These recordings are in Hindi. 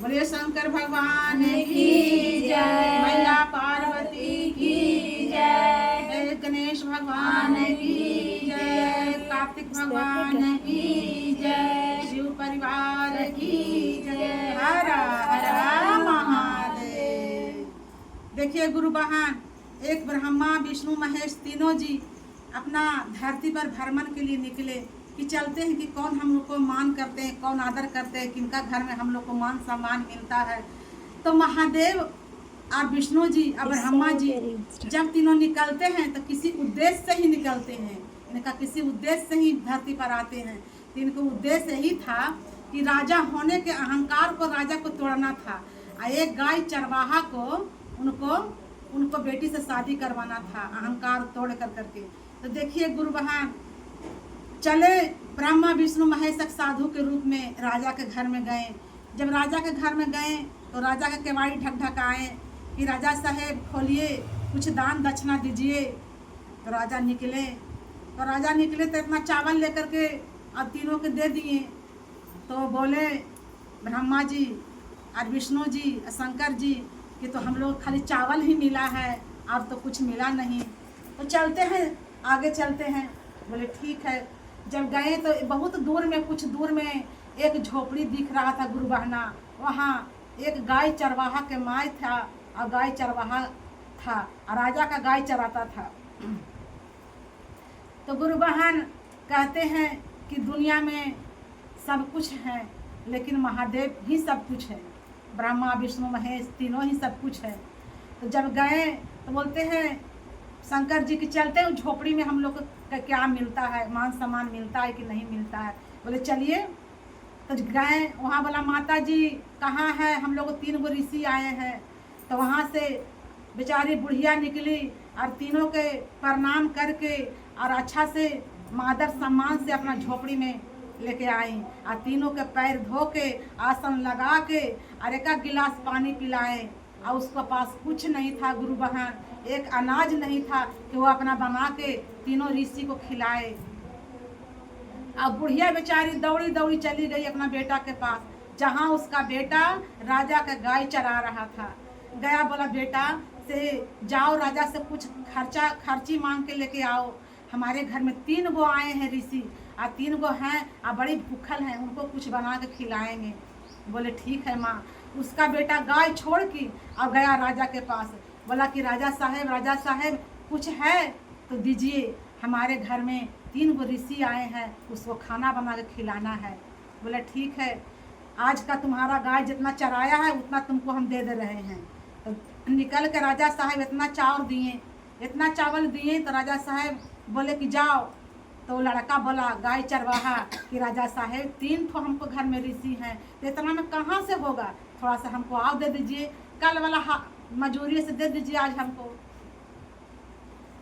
बोले शंकर भगवान की जय। मैया पार्वती की जय। जय गणेश भगवान की जय, कार्तिक भगवान की जय, शिव परिवार की जय। हर हर महादेव। देखिए गुरु बहन, एक ब्रह्मा विष्णु महेश तीनों जी अपना धरती पर भ्रमण के लिए निकले कि चलते हैं कि कौन हम लोग को मान करते हैं, कौन आदर करते हैं, किनका घर में हम लोग को मान सम्मान मिलता है। तो महादेव और विष्णु जी और ब्रह्मा जी जब तीनों निकलते हैं तो किसी उद्देश्य से ही निकलते हैं। इनका किसी उद्देश्य से ही धरती पर आते हैं। तो इनका उद्देश्य यही था कि राजा होने के अहंकार को राजा को तोड़ना था और एक गाय चरवाहा को उनको बेटी से शादी करवाना था, अहंकार तोड़ कर करके। तो देखिए गुरु बहन, चले ब्रह्मा विष्णु महेश एक साधु के रूप में राजा के घर में गए। जब राजा के घर में गए तो राजा के केवाड़ी ढक ढक आए कि राजा साहेब खोलिए, कुछ दान दक्षिणा दीजिए। तो राजा निकले तो इतना चावल लेकर के अब तीनों के दे दिए। तो बोले ब्रह्मा जी और विष्णु जी और शंकर जी कि तो हम लोग खाली चावल ही मिला है, अब तो कुछ मिला नहीं, तो चलते हैं, आगे चलते हैं। बोले ठीक है। जब गए तो बहुत दूर में, कुछ दूर में एक झोपड़ी दिख रहा था गुरु बहना। वहाँ एक गाय चरवाहा के माय था और गाय चरवाहा था और राजा का गाय चराता था। तो गुरु बहन कहते हैं कि दुनिया में सब कुछ है लेकिन महादेव ही सब कुछ है, ब्रह्मा विष्णु महेश तीनों ही सब कुछ है। तो जब गए तो बोलते हैं शंकर जी की चलते हैं झोपड़ी में हम लोग का क्या मिलता है, मान सम्मान मिलता है कि नहीं मिलता है। बोले चलिए। तो गए, वहाँ बोला माता जी कहाँ है, हम लोग 3 गो ऋषि आए हैं। तो वहाँ से बेचारी बुढ़िया निकली और तीनों के प्रणाम करके और अच्छा से आदर सम्मान से अपना झोपड़ी में लेके आई और तीनों के पैर धो के आसन लगा के और एक गिलास पानी पिलाए। और उसके पास कुछ नहीं था गुरु बहन, एक अनाज नहीं था कि वो अपना बना के तीनों ऋषि को खिलाए। अब बुढ़िया बेचारी दौड़ी दौड़ी चली गई अपना बेटा के पास, जहाँ उसका बेटा राजा का गाय चरा रहा था। गया, बोला बेटा से जाओ राजा से कुछ खर्ची मांग के लेके आओ, हमारे घर में 3 गो आए हैं ऋषि और 3 गो हैं और बड़ी भूखल हैं, उनको कुछ बना के खिलाएंगे। बोले ठीक है माँ। उसका बेटा गाय छोड़ के और गया राजा के पास, बोला कि राजा साहेब कुछ है तो दीजिए, हमारे घर में 3 गो ऋषि आए हैं, उसको खाना बना के खिलाना है। बोले ठीक है, आज का तुम्हारा गाय जितना चराया है उतना तुमको हम दे रहे हैं। तो निकल के राजा साहेब इतना चावल दिए। तो राजा साहेब बोले कि जाओ। तो लड़का बोला गाय चरवाहा कि राजा साहेब 3 ठो हमको घर में ऋषि हैं, तो इतना में कहाँ से होगा, थोड़ा सा हमको आओ दे दीजिए, कल वाला मजूरी से दे दीजिए आज हमको।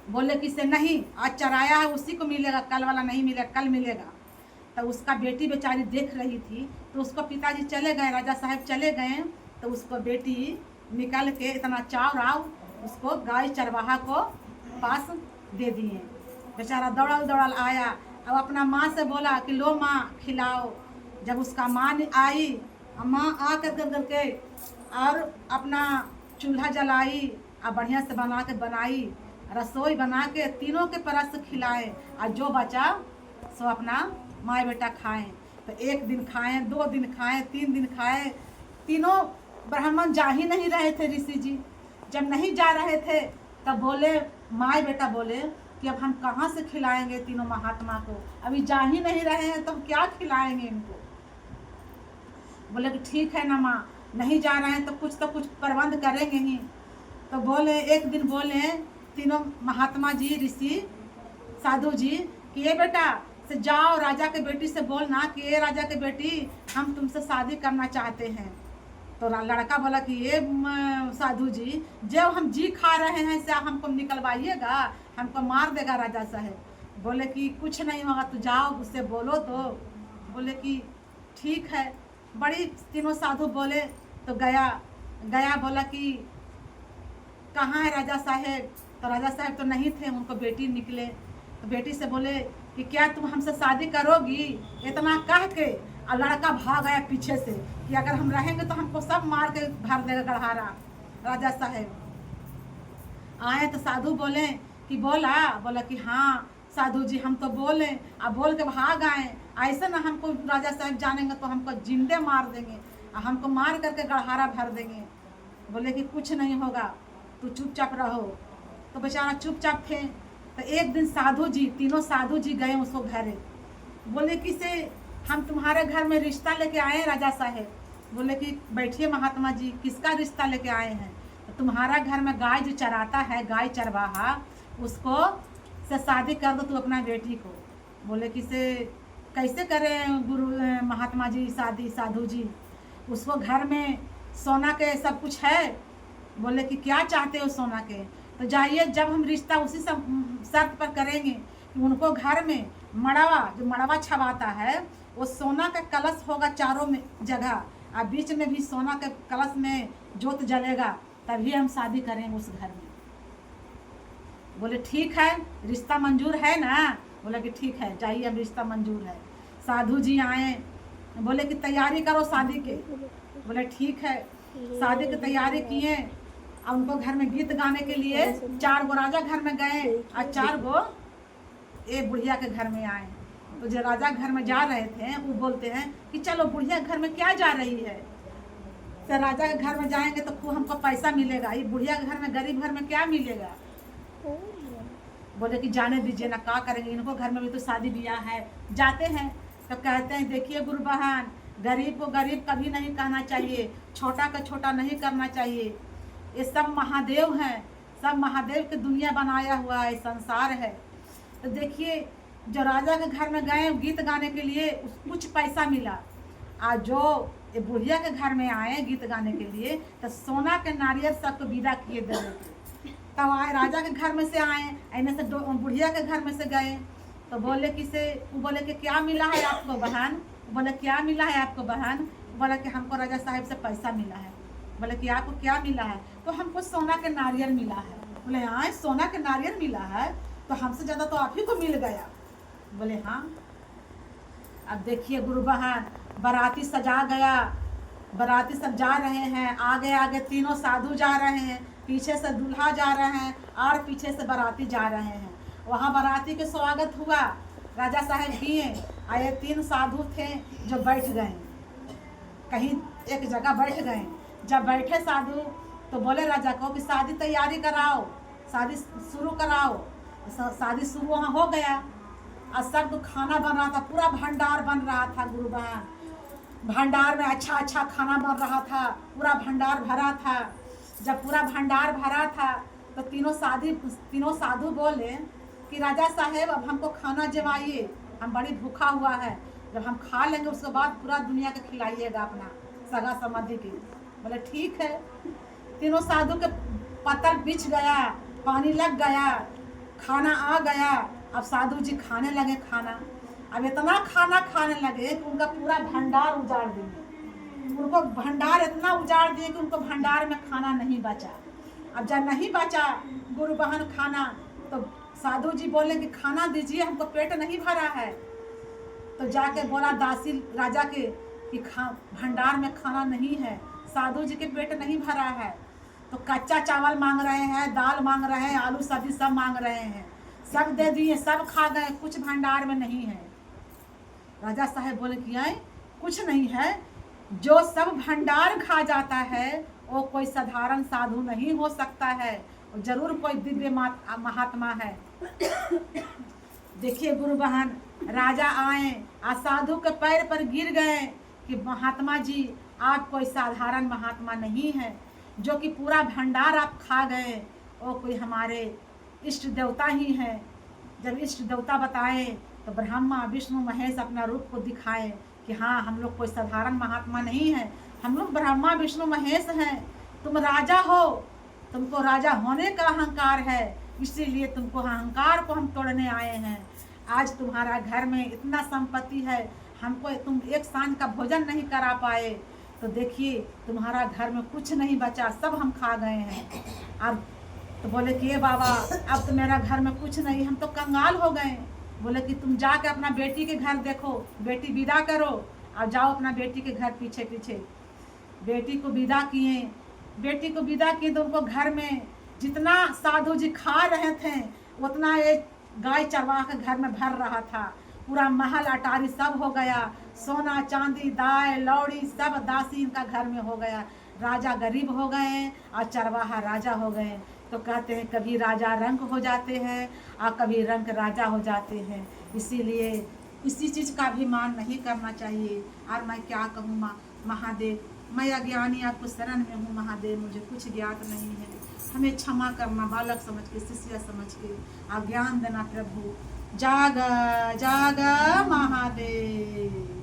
बोले कि से नहीं, आज चराया है उसी को मिलेगा, कल वाला नहीं मिलेगा, कल मिलेगा। तो उसका बेटी बेचारी देख रही थी, तो उसको पिताजी चले गए, राजा साहब चले गए। तो उसको बेटी निकल के इतना चाव उसको गाय चरवाहा को पास दे दिए। बेचारा दौड़ल आया, अब अपना माँ से बोला कि लो माँ खिलाओ। जब उसका माँ आई, माँ आ कर के और अपना चूल्हा जलाई और बढ़िया से बनाई रसोई बना के तीनों के परस खिलाए और जो बचा सो अपना माँ बेटा खाएं। तो 1 दिन खाएं, 2 दिन खाएं, 3 दिन खाएं। तीनों ब्राह्मण जा ही नहीं रहे थे ऋषि जी। जब नहीं जा रहे थे तब बोले माँ बेटा बोले कि अब हम कहाँ से खिलाएंगे तीनों महात्मा को, अभी जा ही नहीं रहे हैं तो हम क्या खिलाएंगे इनको। बोले कि ठीक है ना माँ, नहीं जा रहे हैं तो कुछ प्रबंध करेंगे ही। तो बोले एक दिन बोले तीनों महात्मा जी ऋषि साधु जी कि ये बेटा से जाओ राजा के बेटी से बोलना कि ये राजा के बेटी हम तुमसे शादी करना चाहते हैं। तो लड़का बोला कि ये साधु जी जब हम जी खा रहे हैं से हमको निकलवाइएगा, हमको मार देगा राजा साहब। बोले कि कुछ नहीं होगा, तो जाओ उससे बोलो। तो बोले कि ठीक है। बड़ी तीनों साधु बोले तो गया बोला कि कहाँ है राजा साहेब। तो राजा साहब तो नहीं थे, उनको बेटी निकले। तो बेटी से बोले कि क्या तुम हमसे शादी करोगी। इतना कह के और लड़का भाग आया पीछे से कि अगर हम रहेंगे तो हमको सब मार के भर देगा गढ़हारा। राजा साहेब आए तो साधु बोले कि बोला कि हाँ साधु जी हम तो बोले, अब बोल के भाग आए, ऐसा ना हमको राजा साहब जानेंगे तो हमको जिंदे मार देंगे और हमको मार करके गढ़हारा भर देंगे। बोले कि कुछ नहीं होगा, तू चुपचाप रहो। तो बेचारा चुपचाप थे। तो एक दिन साधु जी, तीनों साधु जी गए उसको घरे। बोले कि से हम तुम्हारे घर में रिश्ता लेके आए हैं राजा साहेब। बोले कि बैठिए महात्मा जी, किसका रिश्ता लेके आए हैं? तो तुम्हारा घर में गाय जो चराता है, गाय चरवाहा, उसको से शादी कर दो तू अपना बेटी को। बोले कि से कैसे करें गुरु महात्मा जी शादी? साधु जी उसको घर में सोना के सब कुछ है। बोले कि क्या चाहते हो सोना के? तो जाइए, जब हम रिश्ता उसी शर्त पर करेंगे कि उनको घर में मड़वा, जो मड़वा छवाता है, वो सोना का कलश होगा चारों में जगह, और बीच में भी सोना के कलश में जोत जलेगा, तभी हम शादी करेंगे उस घर में। बोले ठीक है, रिश्ता मंजूर है ना? बोले कि ठीक है, जाइए अब रिश्ता मंजूर है। साधु जी आए, बोले कि तैयारी करो शादी के। बोले ठीक है। शादी की तैयारी किए और उनको घर में गीत गाने के लिए 4 गो राजा घर में गए और 4 गो एक बुढ़िया के घर में आए। तो जो राजा घर में जा रहे थे वो बोलते हैं कि चलो बुढ़िया घर में क्या जा रही है, तो राजा के घर में जाएंगे तो खूब हमको पैसा मिलेगा, ये बुढ़िया के घर में, गरीब घर में क्या मिलेगा? बोले कि जाने दीजिए ना, क्या करेंगे, इनको घर में भी तो शादी ब्याह है। जाते हैं तो कहते हैं देखिए गुरु बहन, गरीब को गरीब कभी नहीं कहना चाहिए, छोटा का छोटा नहीं करना चाहिए। ये सब महादेव हैं, सब महादेव की दुनिया बनाया हुआ है, संसार है। तो देखिए जो राजा के घर में गए गीत गाने के लिए, कुछ पैसा मिला, और जो ये बुढ़िया के घर में आए गीत गाने के लिए तो सोना के नारियल सबको विदा किए दे रहे थे। तब आए राजा के घर में से आए, ऐने से बुढ़िया के घर में से गए तो बोले कि से, वो बोले कि क्या मिला है आपको बहन? बोले क्या मिला है आपको बहन? बोला कि हमको राजा साहब से पैसा मिला है। बोले कि आपको क्या मिला है? तो हमको सोना के नारियल मिला है। बोले हाँ सोना के नारियल मिला है, तो हमसे ज़्यादा तो आप ही को मिल गया। बोले हाँ। अब देखिए गुरु बहन, बाराती सजा गया, बाराती सब जा रहे हैं, आगे आगे तीनों साधु जा रहे हैं, पीछे से दूल्हा जा रहे हैं और पीछे से बाराती जा रहे हैं। वहाँ बाराती के स्वागत हुआ, राजा साहब किए, आए 3 साधु थे जो बैठ गए, कहीं एक जगह बैठ गए। जब बैठे साधु तो बोले राजा को कि शादी तैयारी कराओ, शादी शुरू कराओ। शादी शुरू वहाँ हो गया और सब खाना बन रहा था, पूरा भंडार बन रहा था गुरु बहन। भंडार में अच्छा अच्छा खाना बन रहा था, पूरा भंडार भरा था। जब पूरा भंडार भरा था तो तीनों साधु बोले कि राजा साहेब अब हमको खाना जमाइए, हम बड़ी भूखा हुआ है, जब हम खा लेंगे उसके बाद पूरा दुनिया के खिलाइएगा अपना सगा समाधि के। बोले ठीक है। तीनों साधु के पत्थर बिछ गया, पानी लग गया, खाना आ गया। अब साधु जी खाने लगे खाना। अब इतना खाना खाने लगे कि उनका पूरा भंडार उजाड़ दिए। उनको भंडार इतना उजाड़ दिए कि उनको भंडार में खाना नहीं बचा। अब जब नहीं बचा गुरु बहन खाना, तो साधु जी बोले कि खाना दीजिए, हमको पेट नहीं भरा है। तो जाके बोला दासी राजा के कि भंडार में खाना नहीं है, साधु जी के पेट नहीं भरा है। तो कच्चा चावल मांग रहे हैं, दाल मांग रहे हैं, आलू सब्जी सब मांग रहे हैं, सब दे दिए, सब खा गए, कुछ भंडार में नहीं है। राजा साहब बोले कि आए कुछ नहीं है, जो सब भंडार खा जाता है वो कोई साधारण साधु नहीं हो सकता है, जरूर कोई दिव्य महात्मा है। देखिए गुरु बहन, राजा आए और साधु के पैर पर गिर गए कि महात्मा जी आप कोई साधारण महात्मा नहीं है, जो कि पूरा भंडार आप खा गए, वो कोई हमारे इष्ट देवता ही है। जब इष्ट देवता बताए तो ब्रह्मा विष्णु महेश अपना रूप को दिखाए कि हाँ हम लोग कोई साधारण महात्मा नहीं है, हम लोग ब्रह्मा विष्णु महेश हैं। तुम राजा हो, तुमको राजा होने का अहंकार है, इसीलिए तुमको अहंकार को हम तोड़ने आए हैं। आज तुम्हारा घर में इतना संपत्ति है, हमको तुम एक सांझ का भोजन नहीं करा पाए, तो देखिए तुम्हारा घर में कुछ नहीं बचा, सब हम खा गए हैं। अब तो बोले कि ये बाबा अब तो मेरा घर में कुछ नहीं, हम तो कंगाल हो गए। बोले कि तुम जाके अपना बेटी के घर देखो, बेटी विदा करो अब जाओ अपना बेटी के घर पीछे पीछे। बेटी को विदा किए, बेटी को विदा किए तो उनको घर में जितना साधु जी खा रहे थे उतना एक गाय चरवा के घर में भर रहा था। पूरा महल अटारी सब हो गया, सोना चांदी दाय लौड़ी सब दासी इनका घर में हो गया। राजा गरीब हो गए और चरवाहा राजा हो गए। तो कहते हैं कभी राजा रंक हो जाते हैं और कभी रंक राजा हो जाते हैं। इसीलिए इसी चीज़ का अभिमान नहीं करना चाहिए। और मैं क्या कहूँ महादेव, मैं अज्ञानी आपको शरण में हूँ महादेव, मुझे कुछ ज्ञात नहीं है, हमें क्षमा करना, बालक समझ के शिष्य समझ के ज्ञान देना प्रभु। जागा जागा महादेव।